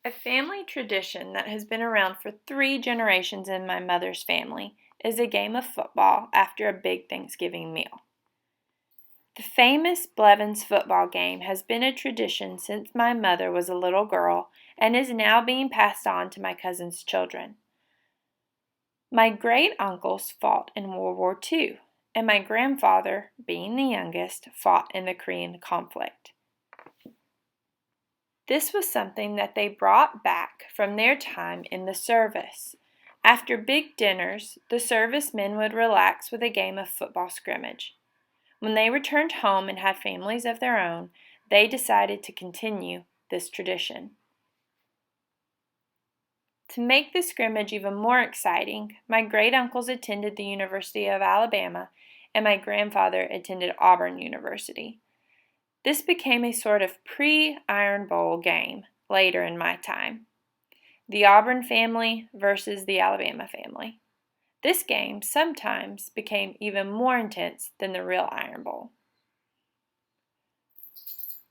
A family tradition that has been around for 3 generations in my mother's family is a game of football after a big Thanksgiving meal. The famous Blevins football game has been a tradition since my mother was a little girl and is now being passed on to my cousin's children. My great uncles fought in World War II, and my grandfather, being the youngest, fought in the Korean conflict. This was something that they brought back from their time in the service. After big dinners, the servicemen would relax with a game of football scrimmage. When they returned home and had families of their own, they decided to continue this tradition. To make the scrimmage even more exciting, my great-uncles attended the University of Alabama and my grandfather attended Auburn University. This became a sort of pre-Iron Bowl game later in my time. The Auburn family versus the Alabama family. This game sometimes became even more intense than the real Iron Bowl.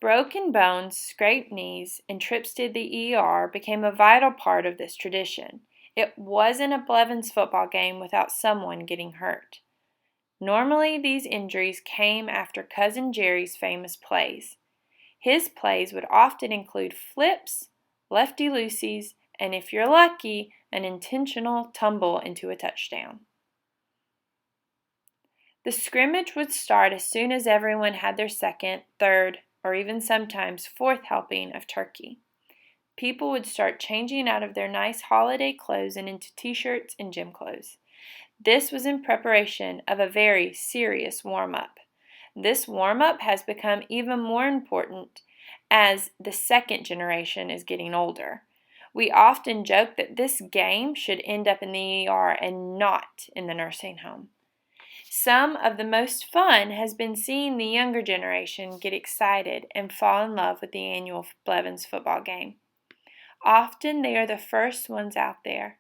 Broken bones, scraped knees, and trips to the ER became a vital part of this tradition. It wasn't a Blevins football game without someone getting hurt. Normally, these injuries came after Cousin Jerry's famous plays. His plays would often include flips, lefty-loosies, and if you're lucky, an intentional tumble into a touchdown. The scrimmage would start as soon as everyone had their second, third, or even sometimes fourth helping of turkey. People would start changing out of their nice holiday clothes and into t-shirts and gym clothes. This was in preparation of a very serious warm-up. This warm-up has become even more important as the second generation is getting older. We often joke that this game should end up in the ER and not in the nursing home. Some of the most fun has been seeing the younger generation get excited and fall in love with the annual Blevins football game. Often they are the first ones out there.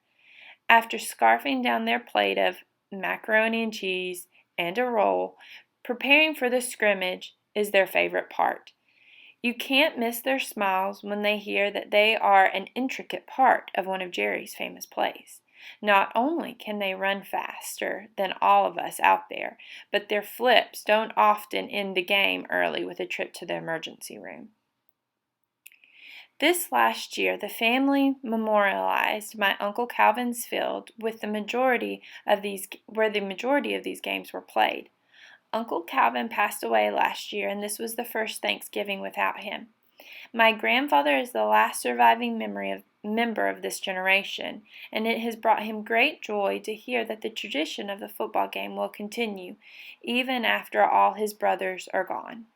After scarfing down their plate of macaroni and cheese and a roll, preparing for the scrimmage is their favorite part. You can't miss their smiles when they hear that they are an intricate part of one of Jerry's famous plays. Not only can they run faster than all of us out there, but their flips don't often end the game early with a trip to the emergency room. This last year, the family memorialized my Uncle Calvin's field where the majority of these games were played. Uncle Calvin passed away last year, and this was the first Thanksgiving without him. My grandfather is the last surviving member of this generation, and it has brought him great joy to hear that the tradition of the football game will continue, even after all his brothers are gone.